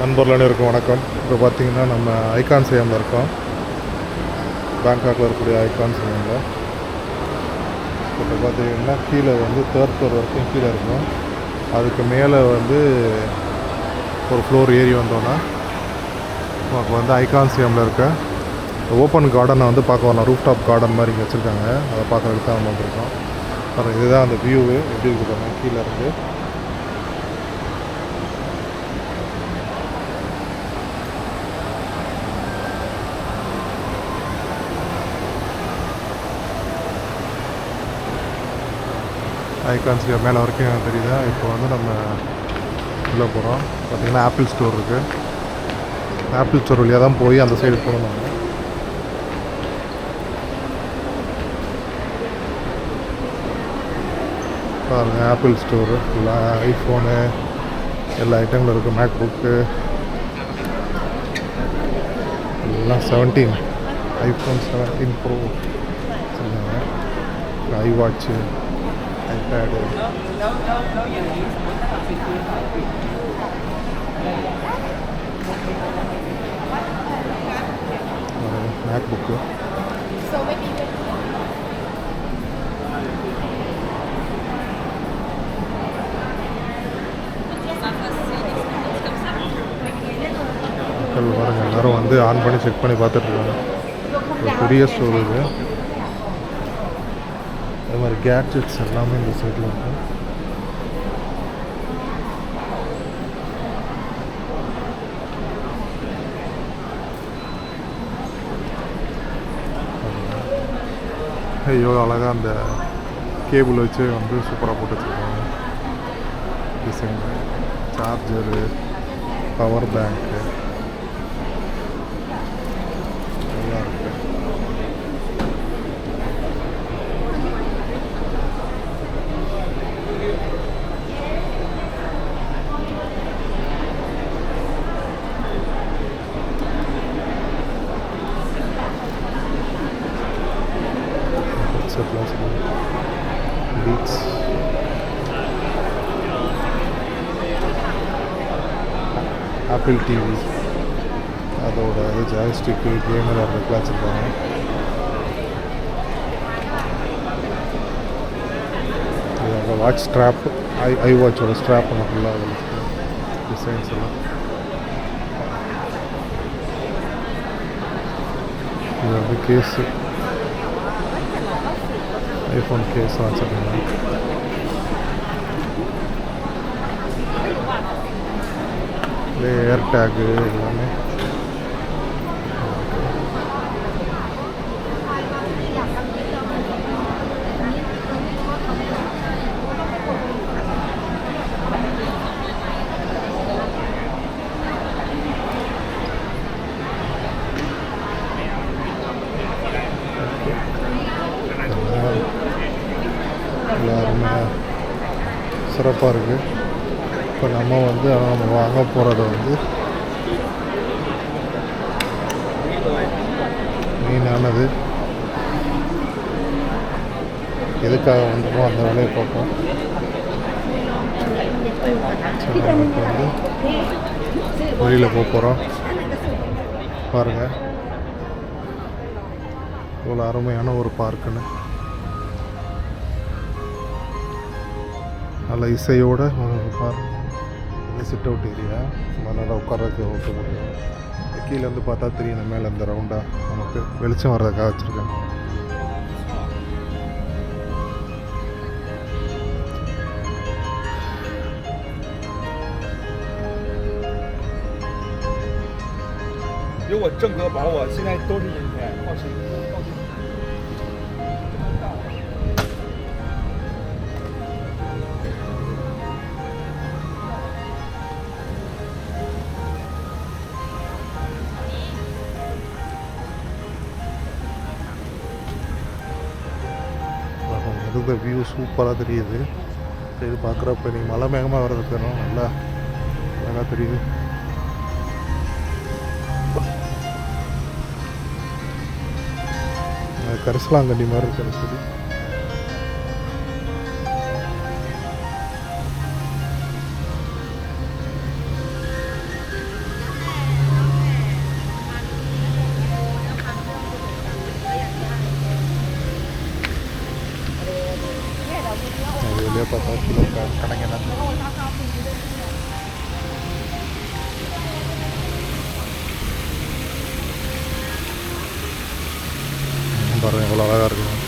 நண்பர்கள் அனைவருக்கும் வணக்கம். இப்போ பார்த்தீங்கன்னா நம்ம ஐகான் சிஎம்மில் இருக்கோம். பேங்காக்கில் இருக்கக்கூடிய ஐகான் சிஎம்மில் இப்போ பார்த்தீங்கன்னா கீழே வந்து தேர்ட் ஃப்ளோர் வரைக்கும் கீழே இருக்கும். அதுக்கு மேலே வந்து ஒரு ஃப்ளோர் ஏறி வந்தோன்னா நமக்கு வந்து ஐகான் சிஎம்மில் இருக்க ஓப்பன் கார்டனை வந்து பார்க்க வரலாம். ரூஃப் டாப் கார்டன் மாதிரி இங்கே வச்சுருக்காங்க. அதை பார்க்குறதுக்கு தான் நம்ம வந்துருக்கோம். அப்புறம் இதுதான் அந்த வியூவு எப்படி இருக்குது பாருங்கள் கீழே இருந்து. ஐகான் சிஎம் மேலே வரைக்கும் தெரியுதா. இப்போ வந்து நம்ம உள்ளே போகிறோம். பார்த்திங்கன்னா ஆப்பிள் ஸ்டோர் இருக்குது. ஆப்பிள் ஸ்டோர் வழியாக தான் போய் அந்த சைடு போகணும். நம்ம பாருங்கள் ஆப்பிள் ஸ்டோரு ஃபுல்லாக ஐஃபோனு எல்லா ஐட்டங்களும் இருக்குது. மேக் புக்கு எல்லாம் 17 ஐஃபோன் 17 ப்ரோ சொல்லுவாங்க. ஐ வாட்ச்சு ஐபேடு மேக் புக்கு மக்கள் பாருங்கள் எல்லோரும் வந்து ஆன் பண்ணி செக் பண்ணி பார்த்துட்ருக்காங்க. ஒரு பெரிய ஸ்டோர் இது. அது மாதிரி கேட்ஜெட்ஸ் எல்லாமே இந்த சைடில் இருக்கும். எவ்வளோ அழகாக அந்த கேபிள் வச்சு வந்து சூப்பராக போட்டு வச்சுருக்காங்க. டிசைன் சார்ஜரு பவர் பேங்க்கு எல்லாம் இருக்குது. பீட்ஸ் ஆப்பிள் டிவி அதோட இது ஜாய்ஸ்டிக்கு கேம் விளையாடுறதுக்கு வச்சுருக்காங்க. இதோட வாட்ச் ஸ்ட்ராப் ஐ வாட்சோட ஸ்ட்ராப் ஒன்று ஃபுல்லாக டிசைன்ஸ் எல்லாம். இது வந்து கேஸு ஐஃபோன் கேஸ்லாம் வச்சுருக்காங்க. ஏர் டேகு எல்லாமே. எல்லாருமே சிறப்பாக இருக்குது. இப்போ நம்ம வந்து நம்ம வாங்க போகிறது வந்து மெயினானது எதுக்காக வந்துட்டோம் அந்த வேலையை பார்ப்போம். நமக்கு வந்து வெளியில் போகிறோம். பாருங்கள் இவ்வளோ அருமையான ஒரு பார்க்குன்னு. நல்ல இசையோடு பாருங்கள். சிட் அவுட் ஏரியா நல்லா உட்கார்றதுக்கு ஓட்ட முடியும். கீழே வந்து பார்த்தா தெரியும் மேலே இந்த ரவுண்டாக நமக்கு வெளிச்சம் வர்றதுக்காக வச்சுருக்காங்க.有我正哥保我，现在都是阴天，放心。இருந்த வியூ சூப்பராக தெரியுது. இது பார்க்குறப்ப நீங்கள் மலை மேகமாக வர்றதுக்கு நல்லா அழகாக தெரியுது. கரிசலாங்கண்ணி மாதிரி இருக்கிற செடி. பாருங்கள் எவ்வளோ அழகாக இருக்கும்.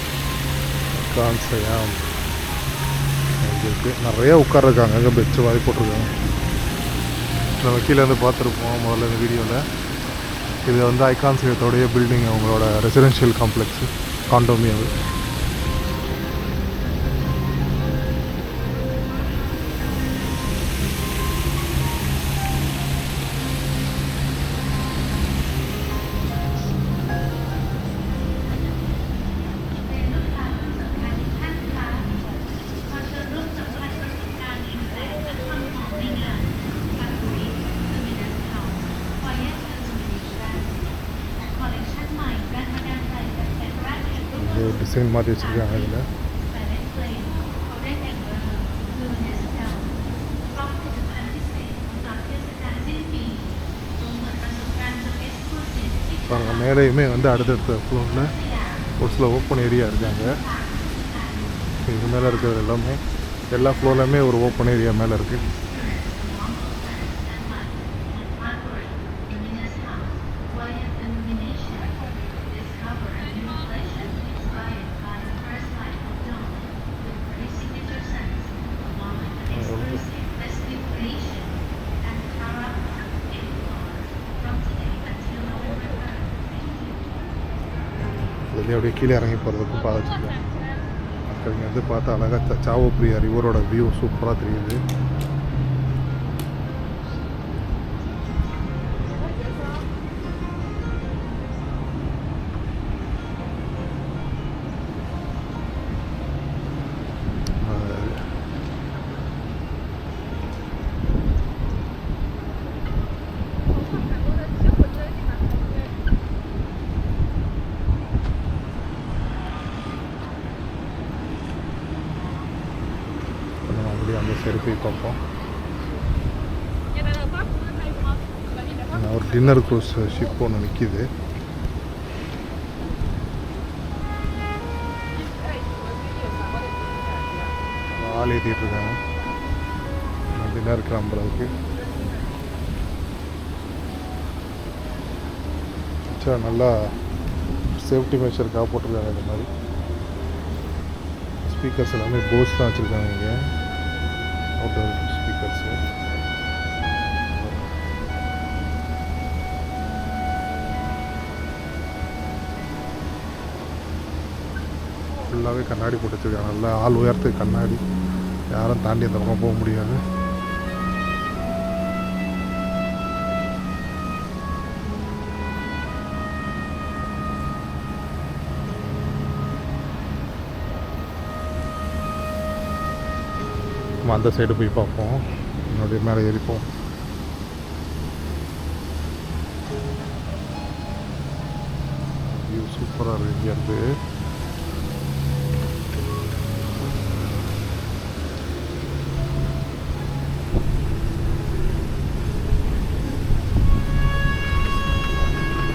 கான்சையாம் இருக்குது. நிறையா உட்கார்ருக்காங்க. அங்கே பெட்ஸ் மாதிரி போட்டிருக்காங்க. நம்ம கீழே வந்து பார்த்துருப்போம் முதல்ல இந்த வீடியோவில். இது வந்து ஐகான் சையத்தோடைய பில்டிங், அவங்களோட ரெசிடென்ஷியல் காம்ப்ளெக்ஸு, காண்டோமியம். டிசைன் மாதிரி வச்சுருக்காங்க இதில். பாருங்கள் மேலேயுமே வந்து அடுத்தடுத்த ஃப்ளோரில் ஒரு சில ஓப்பன் ஏரியா இருக்காங்க. இது மேலே இருக்கிறது எல்லாமே எல்லா ஃப்ளோர்லையுமே ஒரு ஓப்பன் ஏரியா மேலே இருக்குது. அதுலேயே அப்படியே கீழே இறங்கி போகிறதுக்கும் பாதை வச்சுருக்காங்க. இங்கே வந்து பார்த்தா அழகாக சாவோ பிரியா ரிவரோட வியூ சூப்பராக தெரியுது. அந்த சைடு போய் பார்ப்போம். ஒரு டின்னர் க்ரூஸ் ஷிப் ஒன்று நிற்கிது. ஆள் ஏற்றிட்டு இருக்காங்க டின்னர் கிளம்புறதுக்கு. சரி, நல்லா சேஃப்டி மெஷருக்காக போட்டிருக்காங்க. இந்த மாதிரி ஸ்பீக்கர்ஸ் எல்லாமே போஸ் தான் வச்சுருக்காங்க. இங்கே அவுட்டோர் ஸ்பீக்கர்ஸு. ஃபுல்லாகவே கண்ணாடி போட்டு வச்சுருக்காங்க. நல்லா ஆள் உயரத்துக்கு கண்ணாடி, யாரும் தாண்டி அந்த பக்கம் போக முடியாது. நம்ம அந்த சைடு போய் பார்ப்போம். என்னுடைய மேலே ஏறிப்போம். வியூ சூப்பராக இருக்குது இங்கேருந்து.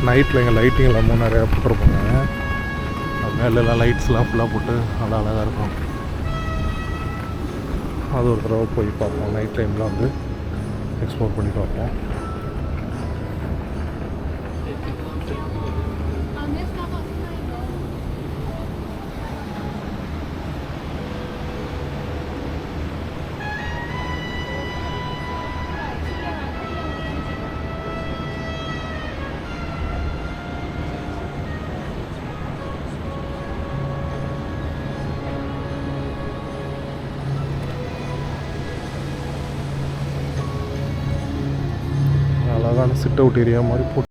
நைட்டில் இங்கே லைட்டிங் எல்லாமும் நிறையா போட்டிருப்பாங்க. மேலெல்லாம் லைட்ஸ்லாம் ஃபுல்லாக போட்டு நல்லா அழகாக இருக்கும். அது ஒரு தடவை போய் பார்ப்போம். நைட் டைமில் வந்து எக்ஸ்ப்ளோர் பண்ணி பார்ப்போம். அழகான சிட் அவுட் ஏரியா மாதிரி போட்டு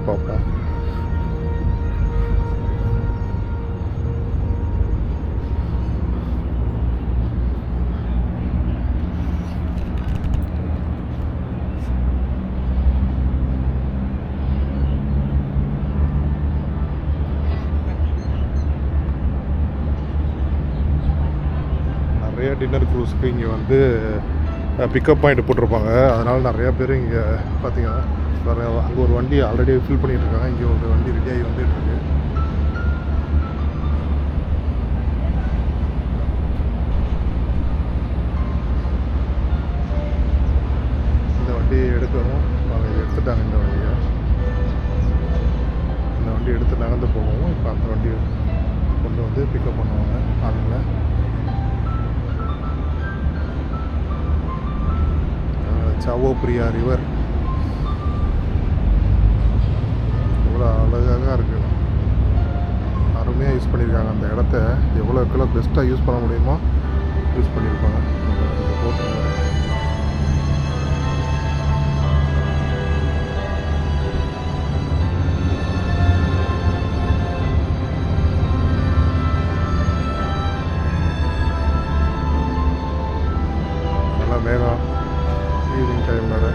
பார்ப்போம். நிறைய டின்னர் க்ரூஸ்க்கு இங்கே வந்து பிக்கப் பாயிண்ட் போட்டிருப்பாங்க. அதனால் நிறையா பேர் இங்கே பார்த்தீங்கன்னா அங்கே ஒரு வண்டி ஆல்ரெடி ஃபில் பண்ணிகிட்டு இருக்காங்க. இங்கே ஒரு வண்டி ரெடியாகி வந்துட்டுருக்கு. இந்த வண்டி எடுக்கணும். அவங்க எடுத்துட்டாங்க. இந்த வண்டி எடுத்து நகர்ந்து போகவும் இப்போ அந்த வண்டி கொண்டு வந்து பிக்கப் பண்ணுவாங்க ஆளுங்களை. சாவோ பிரியா ரிவர் எவ்வளோ அழகாக இருக்குது. அருமையாக யூஸ் பண்ணியிருக்காங்க. அந்த இடத்த எவ்வளோக்கெல்லாம் பெஸ்ட்டாக யூஸ் பண்ண முடியுமோ யூஸ் பண்ணியிருப்பாங்க. இந்த போட்டு நல்லா மேகம் ஈவினிங் டைம் வேறு.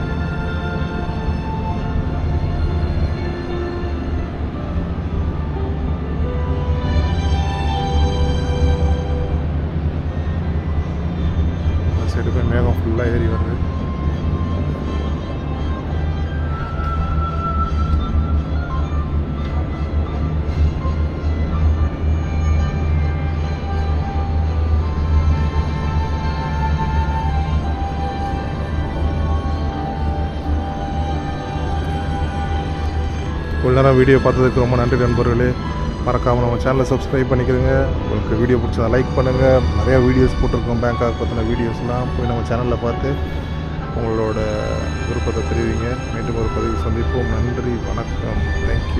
அந்த சைடு போய் மேகம் ஃபுல்லாக ஏறி வருது. இவ்வளோ நேரம் வீடியோ பார்த்ததுக்கு ரொம்ப நன்றி நண்பர்களே. மறக்காமல் நம்ம சேனலை சப்ஸ்கிரைப் பண்ணிக்கிறேங்க. உங்களுக்கு வீடியோ பிடிச்சதை லைக் பண்ணுங்கள். நிறையா வீடியோஸ் போட்டிருக்கோம் பேங்காக் பற்றின வீடியோஸ்லாம் போய் நம்ம சேனலில் பார்த்து உங்களோட விருப்பத்தை தெரிவிங்க. மீண்டும் ஒரு பதிவு சந்திப்போம். நன்றி, வணக்கம், தேங்க்யூ.